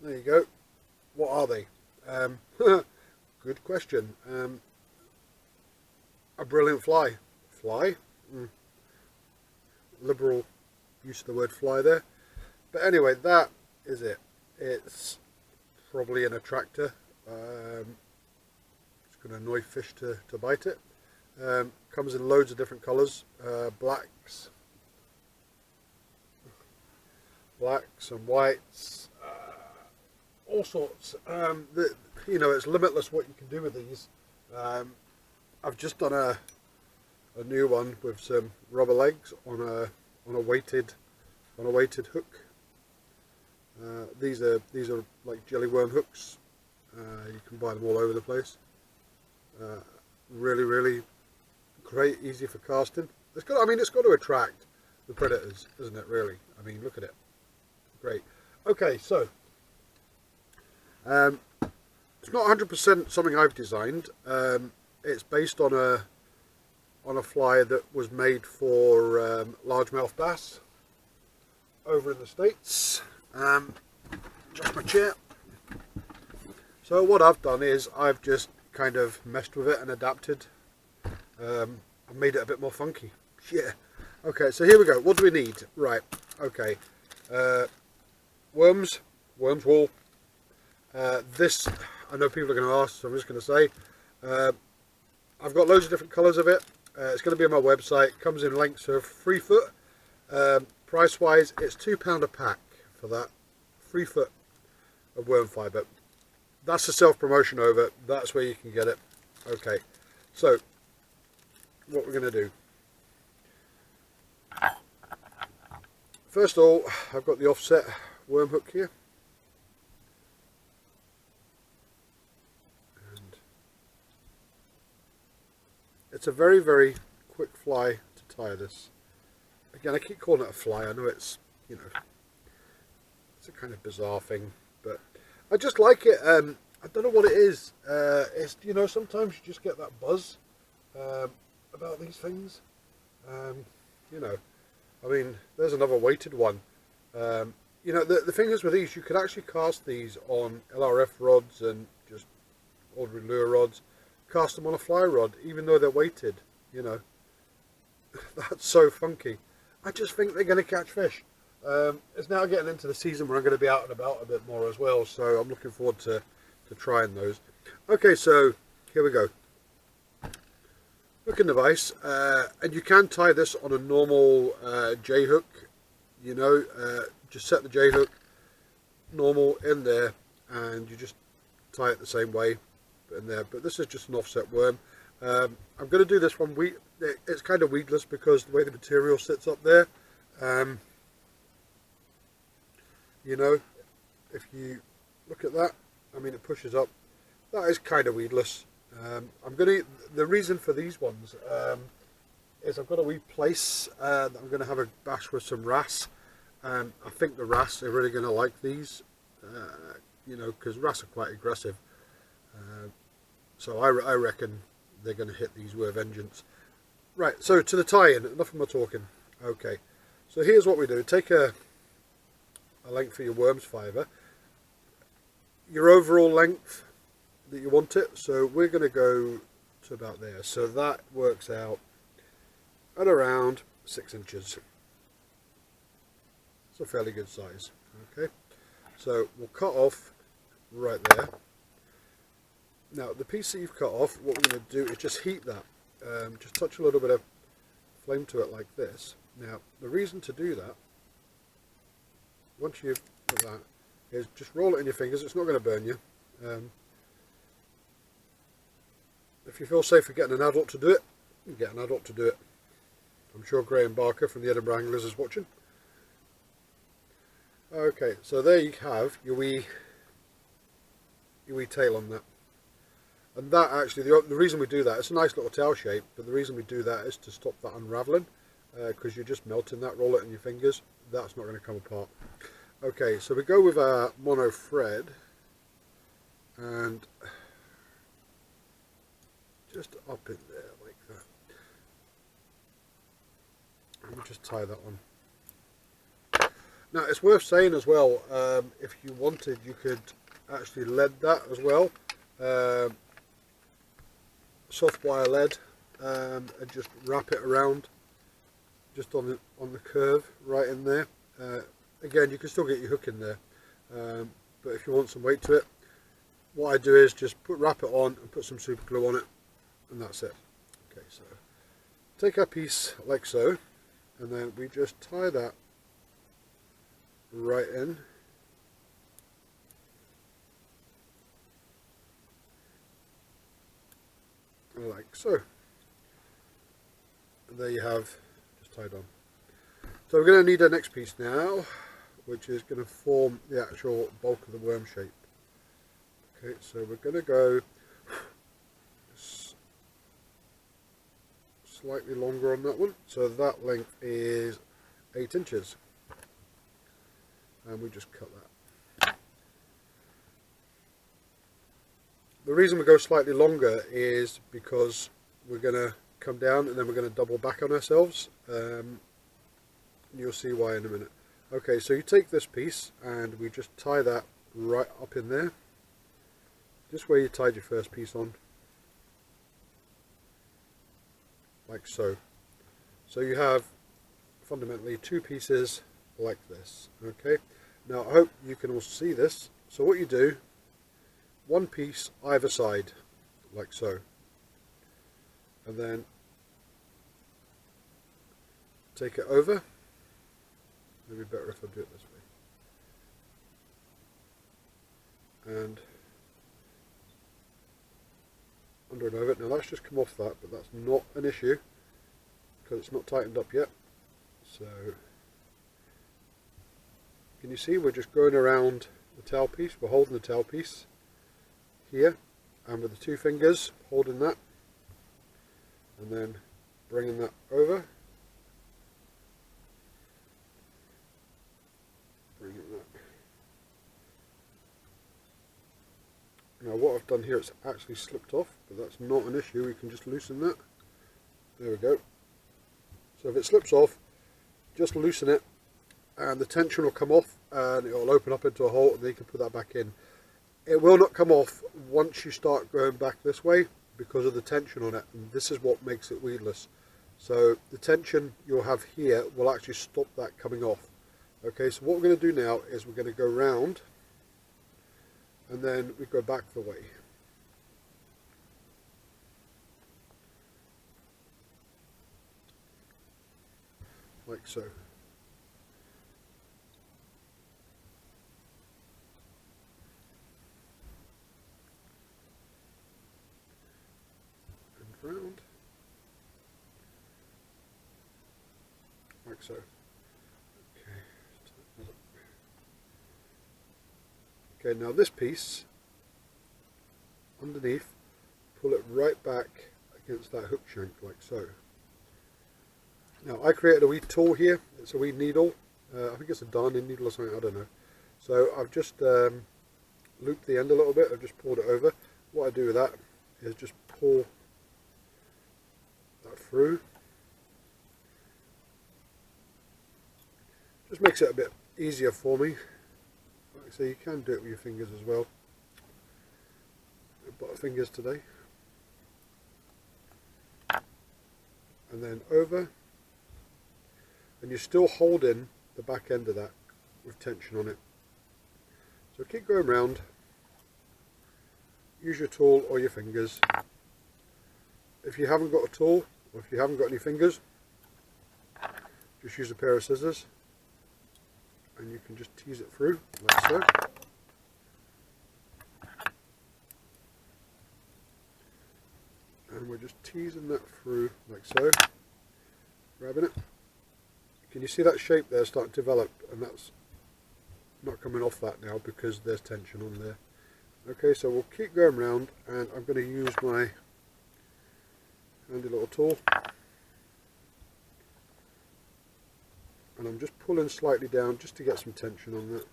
there you go. What are they? Good question. A brilliant fly. Fly? Liberal use of the word fly there. But anyway, that is it. It's probably an attractor. It's going to annoy fish to bite it. Comes in loads of different colours. Blacks and whites. All sorts. You know, it's limitless what you can do with these. I've just done a new one with some rubber legs on a weighted hook. These are like jelly worm hooks. You can buy them all over the place. Really great, easy for casting. It's got to attract the predators, isn't it? Really. I mean, look at it. Great. Okay, so it's not 100% something I've designed. It's based on a fly that was made for largemouth bass over in the States. Just my chair. So what I've done is I've just kind of messed with it and adapted. I made it a bit more funky. Yeah. Okay, so here we go. What do we need? Right. Okay. Worms wool. This, I know people are going to ask, so I'm just going to say, I've got loads of different colours of it. It's going to be on my website. It comes in lengths of 3 foot. Price wise, it's £2 a pack for that 3 foot of worm fibre. That's the self-promotion over. That's where you can get it. Okay, so what we're going to do. First of all, I've got the offset worm hook here. And it's a very quick fly to tie this. Again, I keep calling it a fly. I know it's, you know, it's a kind of bizarre thing, but I just like it. I don't know what it is. It's, you know, sometimes you just get that buzz about these things. You know, I mean, there's another weighted one. You know, the thing is with these, you could actually cast these on LRF rods and just ordinary lure rods. Cast them on a fly rod, even though they're weighted. You know, that's so funky. I just think they're going to catch fish. It's now getting into the season where I'm going to be out and about a bit more as well, so I'm looking forward to trying those. Okay, so here we go. Hooking device, and you can tie this on a normal J hook. You know, just set the J hook normal in there, and you just tie it the same way in there. But this is just an offset worm. I'm going to do this one. It's kind of weedless because the way the material sits up there. You know, if you look at that, I mean, it pushes up. That is kind of weedless. The reason for these ones is I've got a wee place that I'm going to have a bash with some wrasse. I think the wrasse are really going to like these, you know, because wrasse are quite aggressive. So I reckon they're going to hit these with a vengeance. Right, so to the tie-in, enough of my talking. Okay, so here's what we do. Take a length for your worms fibre, your overall length that you want it, so we're going to go to about there, so that works out at around 6 inches. It's a fairly good size. Okay, so we'll cut off right there. Now the piece that you've cut off, what we're going to do is just heat that, just touch a little bit of flame to it like this. Now the reason to do that, once you've got that, is just roll it in your fingers. It's not going to burn you. If you feel safe for getting an adult to do it, you get an adult to do it. I'm sure Graham Barker from the Edinburgh Anglers is watching. Okay, so there you have your wee tail on that. And that actually, the reason we do that, it's a nice little tail shape, but the reason we do that is to stop that unravelling, because you're just melting that, roll it in your fingers, that's not going to come apart. Okay, so we go with our mono thread, and just up in there like that. And we'll just tie that on. Now it's worth saying as well, if you wanted you could actually lead that as well, soft wire lead, and just wrap it around just on the curve right in there. Again, you can still get your hook in there, but if you want some weight to it, what I do is just wrap it on and put some super glue on it, and that's it. Okay, so take our piece like so, and then we just tie that right in. Like so. And there you have, just tied on. So we're going to need our next piece now, which is going to form the actual bulk of the worm shape. Okay, so we're going to go slightly longer on that one. So that length is 8 inches. And we just cut that. The reason we go slightly longer is because we're going to come down and then we're going to double back on ourselves. You'll see why in a minute. Okay, so you take this piece and we just tie that right up in there, just where you tied your first piece on, like so. So you have fundamentally 2 pieces like this. Okay, now I hope you can also see this. So what you do, 1 piece either side, like so, and then take it over. Maybe better if I do it this way, and under and over it. Now that's just come off that, but that's not an issue because it's not tightened up yet. So can you see we're just going around the tail piece? We're holding the tail piece here, and with the 2 fingers holding that, and then bringing that over, bringing that. Now what I've done here, it's actually slipped off, but that's not an issue. We can just loosen that. There we go. So if it slips off, just loosen it, and the tension will come off, and it will open up into a hole, and then you can put that back in. It will not come off once you start going back this way because of the tension on it, and this is what makes it weedless. So the tension you'll have here will actually stop that coming off. Okay, so what we're going to do now is we're going to go round, and then we go back the way. Like so. And round. Like so. Okay, now this piece underneath, pull it right back against that hook shank like so. Now I created a wee tool here. It's a wee needle. I think it's a darning needle or something, I don't know. So I've just looped the end a little bit. I've just pulled it over. What I do with that is just pull that through. Just makes it a bit easier for me. Like I say, you can do it with your fingers as well. Butterfingers today. And then over. And you're still holding the back end of that with tension on it. So keep going round. Use your tool or your fingers. If you haven't got a tool, or if you haven't got any fingers, just use a pair of scissors and you can just tease it through like so. And we're just teasing that through like so, grabbing it. Can you see that shape there starting to develop? And that's not coming off that now because there's tension on there. Okay, so we'll keep going round, and I'm going to use my handy little tool, and I'm just pulling slightly down just to get some tension on that.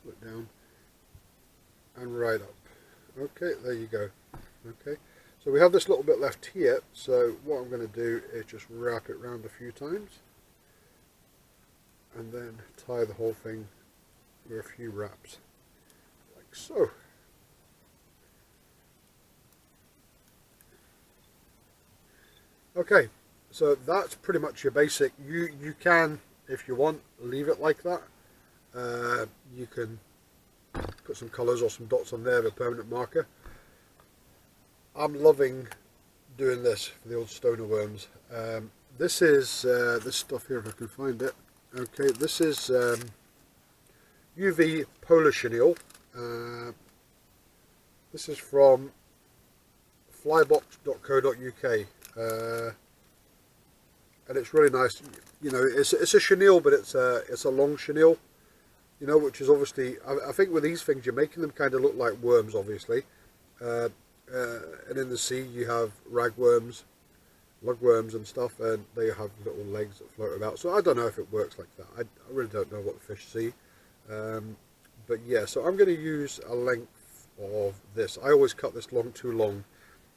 Pull it down, and right up. Okay, there you go. Okay, so we have this little bit left here, so what I'm going to do is just wrap it round a few times and then tie the whole thing with a few wraps, like so. Okay, so that's pretty much your basic. You can, if you want, leave it like that. You can put some colours or some dots on there with a permanent marker. I'm loving doing this for the old stoner worms. This is this stuff here, if I can find it. Okay, this is UV polar chenille. This is from flybox.co.uk. And it's really nice. You know, it's a chenille, but it's a long chenille. You know, which is obviously, I think with these things you're making them kind of look like worms, obviously. And in the sea you have ragworms, lugworms and stuff, and they have little legs that float about. So I don't know if it works like that. I really don't know what the fish see. But yeah, so I'm going to use a length of this. I always cut this too long.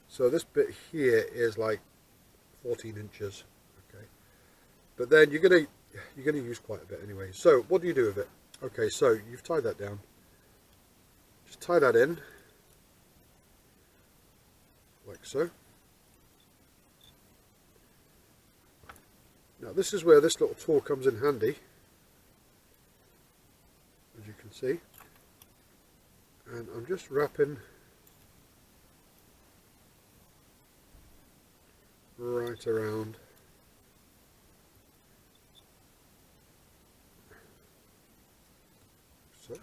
So this bit here is like 14 inches. Okay, but then you're gonna use quite a bit anyway. So what do you do with it? Okay, so you've tied that down. Just tie that in like so. Now this is where this little tool comes in handy, as you can see. And I'm just wrapping right around. So. And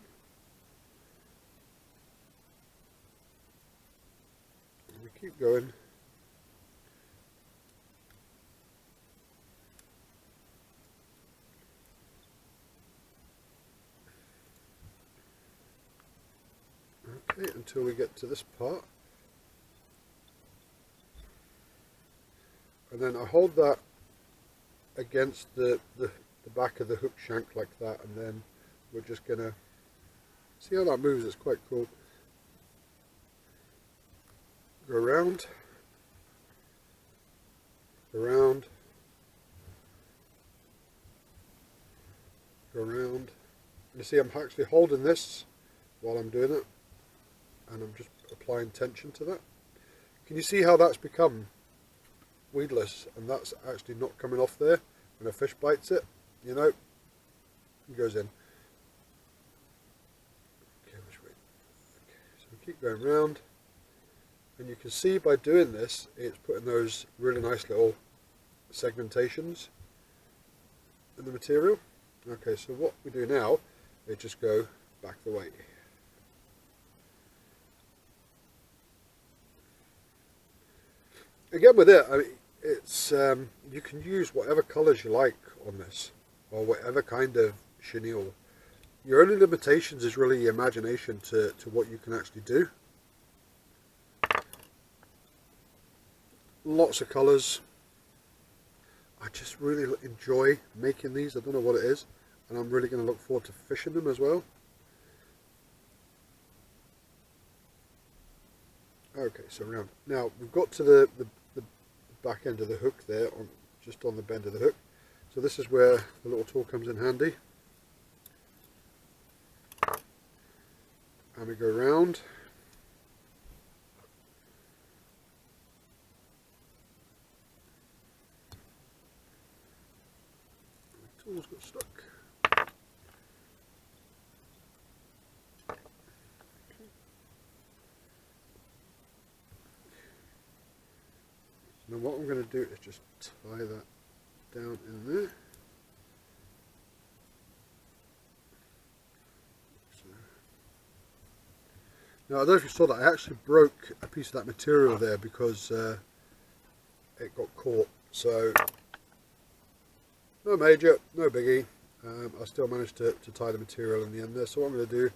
we keep going. Okay, until we get to this part. And then I hold that against the back of the hook shank like that, and then we're just gonna see how that moves. It's quite cool. Go around, around, go around. You see I'm actually holding this while I'm doing it, and I'm just applying tension to that. Can you see how that's become weedless, and that's actually not coming off there when a fish bites it? You know, it goes in. Okay, which way? Okay, so we keep going round, and you can see by doing this it's putting those really nice little segmentations in the material. Okay, so what we do now is just go back the way. Again with it, I mean, it's you can use whatever colours you like on this, or whatever kind of chenille. Your only limitations is really your imagination to what you can actually do. Lots of colours. I just really enjoy making these. I don't know what it is, and I'm really going to look forward to fishing them as well. Okay, so round. Now we've got to the back end of the hook there, just on the bend of the hook. So this is where the little tool comes in handy. And we go round. The tool's got stuck. Now what I'm going to do is just tie that down in there. So. Now I don't know if you saw that, I actually broke a piece of that material there because it got caught. So no major, no biggie. I still managed to tie the material in the end there. So what I'm going to do,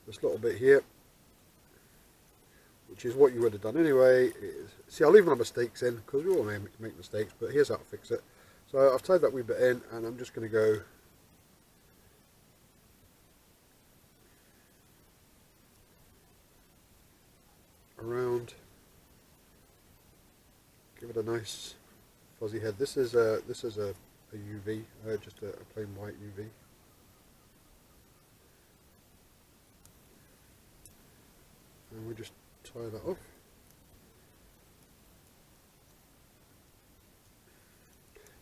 this little bit here, which is what you would have done anyway, is, see, I'll leave my mistakes in because we all make mistakes, but here's how to fix it. So I've tied that wee bit in, and I'm just going to go got a nice fuzzy head. This is a UV, just a plain white UV. And we just tie that off.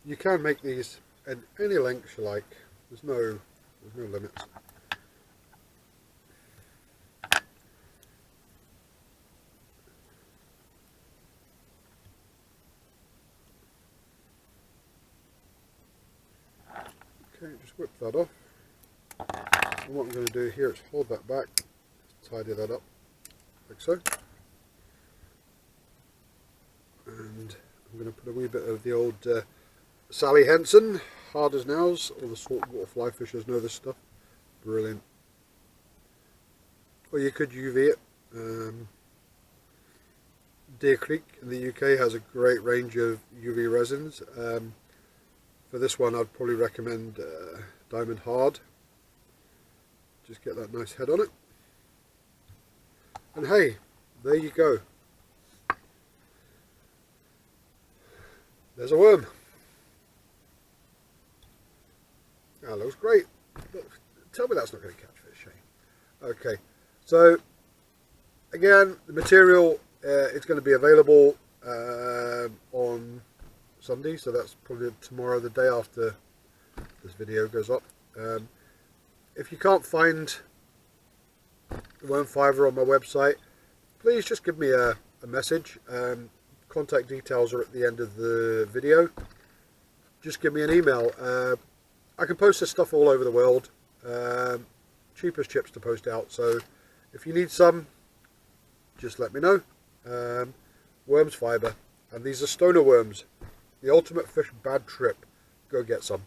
You can make these in any length you like. There's no limits. Okay, just whip that off. And what I'm going to do here is hold that back, tidy that up, like so. And I'm going to put a wee bit of the old Sally Henson, hard as nails. All the saltwater fly fishers know this stuff. Brilliant. Or you could UV it. Deer Creek in the UK has a great range of UV resins. For this one I'd probably recommend Diamond Hard. Just get that nice head on it. And hey, there you go. There's a worm. That looks great. Look, tell me that's not going to catch fish, eh? Okay, so again, the material is going to be available on Sunday, so that's probably tomorrow, the day after this video goes up. If you can't find the worm fiver on my website, please just give me a message. Contact details are at the end of the video. Just give me an email. I can post this stuff all over the world. Cheap as chips to post out, so if you need some, just let me know. Worms fibre, and these are stoner worms, the ultimate fish bad trip. Go get some.